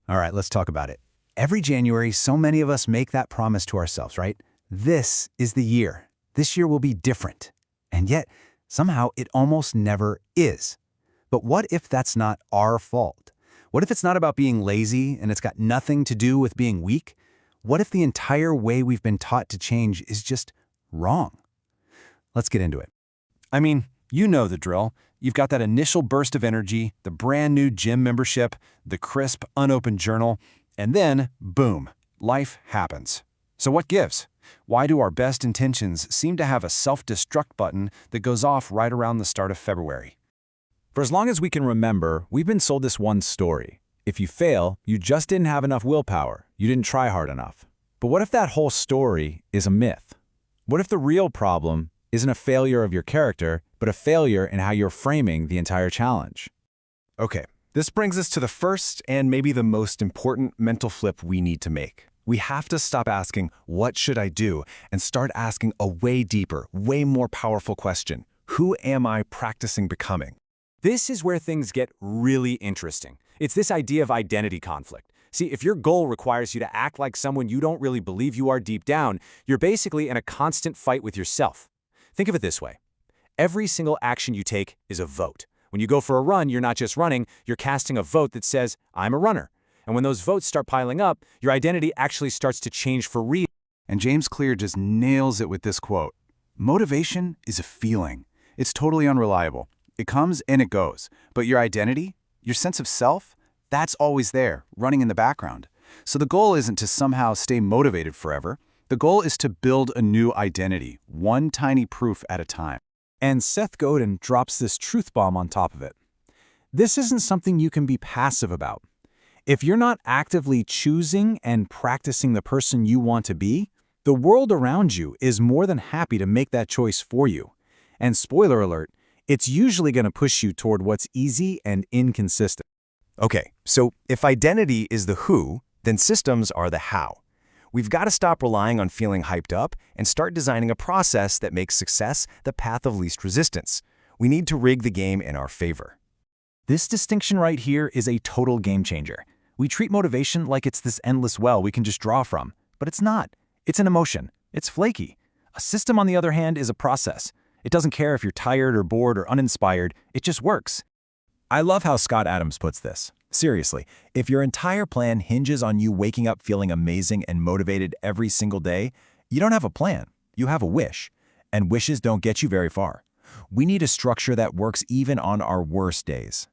All right, let's talk about it. Every January, so many of us make that promise to ourselves, right? This is the year. This year will be different. And yet, somehow, it almost never is. But what if that's not our fault? What if it's not about being lazy and it's got nothing to do with being weak? What if the entire way we've been taught to change is just wrong? Let's get into it. I mean, you know the drill. You've got that initial burst of energy, the brand new gym membership, the crisp, unopened journal, and then, boom, life happens. So what gives? Why do our best intentions seem to have a self-destruct button that goes off right around the start of February? For as long as we can remember, we've been sold this one story. If you fail, you just didn't have enough willpower. You didn't try hard enough. But what if that whole story is a myth? What if the real problem isn't a failure of your character, but a failure in how you're framing the entire challenge? Okay, this brings us to the first and maybe the most important mental flip we need to make. We have to stop asking, what should I do? And start asking a way deeper, way more powerful question. Who am I practicing becoming? This is where things get really interesting. It's this idea of identity conflict. See, if your goal requires you to act like someone you don't really believe you are deep down, you're basically in a constant fight with yourself. Think of it this way. Every single action you take is a vote. When you go for a run, you're not just running, you're casting a vote that says, I'm a runner. And when those votes start piling up, your identity actually starts to change for real. And James Clear just nails it with this quote. Motivation is a feeling. It's totally unreliable. It comes and it goes. But your identity, your sense of self, that's always there, running in the background. So the goal isn't to somehow stay motivated forever. The goal is to build a new identity, one tiny proof at a time. And Seth Godin drops this truth bomb on top of it. This isn't something you can be passive about. If you're not actively choosing and practicing the person you want to be, the world around you is more than happy to make that choice for you. And spoiler alert, it's usually going to push you toward what's easy and inconsistent. Okay, so if identity is the who, then systems are the how. We've got to stop relying on feeling hyped up and start designing a process that makes success the path of least resistance. We need to rig the game in our favor. This distinction right here is a total game changer. We treat motivation like it's this endless well we can just draw from, but it's not. It's an emotion. It's flaky. A system, on the other hand, is a process. It doesn't care if you're tired or bored or uninspired. It just works. I love how Scott Adams puts this. Seriously, if your entire plan hinges on you waking up feeling amazing and motivated every single day, you don't have a plan. You have a wish. And wishes don't get you very far. We need a structure that works even on our worst days.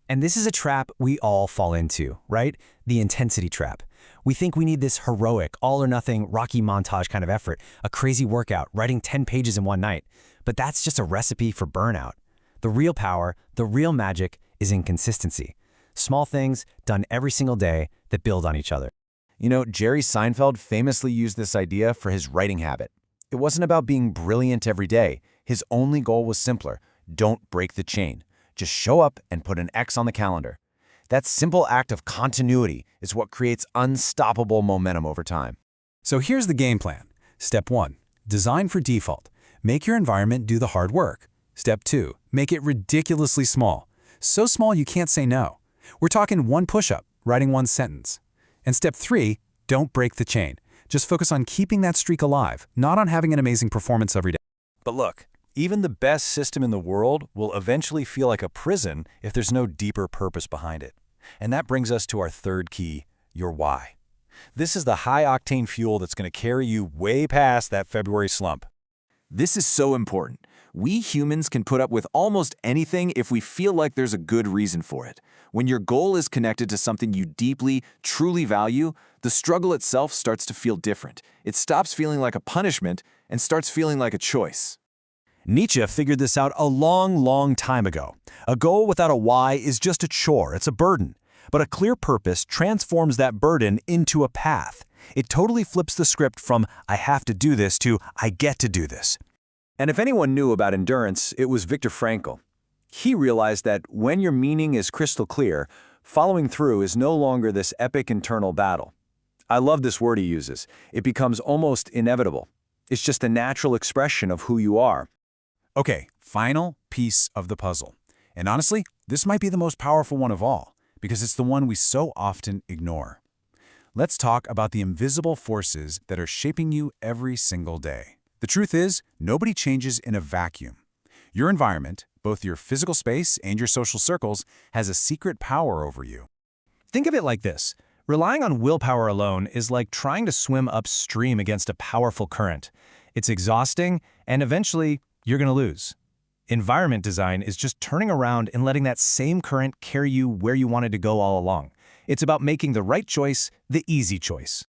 And this is a trap we all fall into, right? The intensity trap. We think we need this heroic, all-or-nothing, Rocky montage kind of effort, a crazy workout, writing 10 pages in one night. But that's just a recipe for burnout. The real power, the real magic, is in consistency. Small things done every single day that build on each other. You know, Jerry Seinfeld famously used this idea for his writing habit. It wasn't about being brilliant every day. His only goal was simpler. Don't break the chain. Just show up and put an X on the calendar. That simple act of continuity is what creates unstoppable momentum over time. So here's the game plan. Step 1. Design for default. Make your environment do the hard work. Step 2. Make it ridiculously small. So small you can't say no. We're talking one push-up, writing one sentence. And step 3, don't break the chain. Just focus on keeping that streak alive, not on having an amazing performance every day. But look, even the best system in the world will eventually feel like a prison if there's no deeper purpose behind it. And that brings us to our third key, your why. This is the high-octane fuel that's going to carry you way past that February slump. This is so important. We humans can put up with almost anything if we feel like there's a good reason for it. When your goal is connected to something you deeply, truly value, the struggle itself starts to feel different. It stops feeling like a punishment and starts feeling like a choice. Nietzsche figured this out a long time ago. A goal without a why is just a chore, it's a burden. But a clear purpose transforms that burden into a path. It totally flips the script from I have to do this to I get to do this. And if anyone knew about endurance, it was Viktor Frankl. He realized that when your meaning is crystal clear, following through is no longer this epic internal battle. I love this word he uses. It becomes almost inevitable. It's just a natural expression of who you are. Okay, final piece of the puzzle. And honestly, this might be the most powerful one of all. because it's the one we so often ignore. Let's talk about the invisible forces that are shaping you every single day. The truth is, nobody changes in a vacuum. Your environment, both your physical space and your social circles, has a secret power over you. Think of it like this. Relying on willpower alone is like trying to swim upstream against a powerful current. It's exhausting, and eventually, you're going to lose. Environment design is just turning around and letting that same current carry you where you wanted to go all along. It's about making the right choice the easy choice.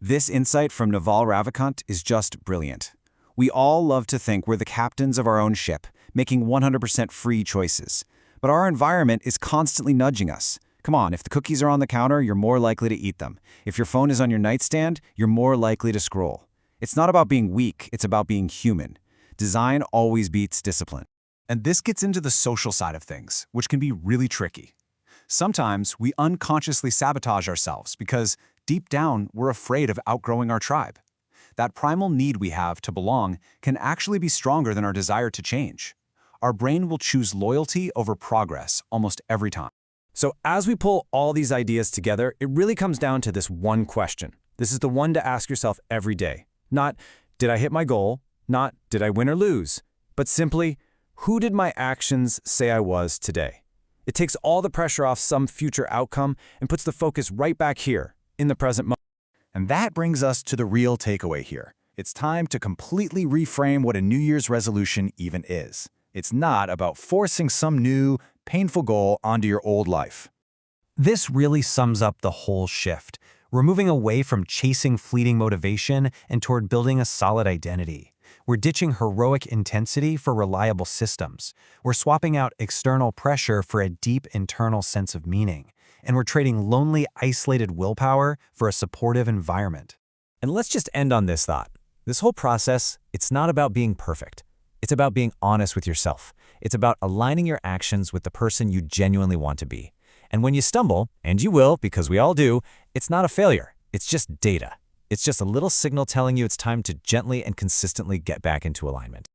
This insight from Naval Ravikant is just brilliant. We all love to think we're the captains of our own ship, making 100% free choices. But our environment is constantly nudging us. Come on, if the cookies are on the counter, you're more likely to eat them. If your phone is on your nightstand, you're more likely to scroll. It's not about being weak, it's about being human. Design always beats discipline. And this gets into the social side of things, which can be really tricky. Sometimes we unconsciously sabotage ourselves because deep down we're afraid of outgrowing our tribe. That primal need we have to belong can actually be stronger than our desire to change. Our brain will choose loyalty over progress almost every time. So as we pull all these ideas together, it really comes down to this one question. This is the one to ask yourself every day. Not, did I hit my goal? Not, did I win or lose? But simply, who did my actions say I was today? It takes all the pressure off some future outcome and puts the focus right back here, in the present moment. And that brings us to the real takeaway here. It's time to completely reframe what a New Year's resolution even is. It's not about forcing some new, painful goal onto your old life. This really sums up the whole shift. We're moving away from chasing fleeting motivation and toward building a solid identity. We're ditching heroic intensity for reliable systems. We're swapping out external pressure for a deep internal sense of meaning. And we're trading lonely, isolated willpower for a supportive environment. And let's just end on this thought. This whole process, it's not about being perfect. It's about being honest with yourself. It's about aligning your actions with the person you genuinely want to be. And when you stumble, and you will because we all do, it's not a failure. It's just data. It's just a little signal telling you it's time to gently and consistently get back into alignment.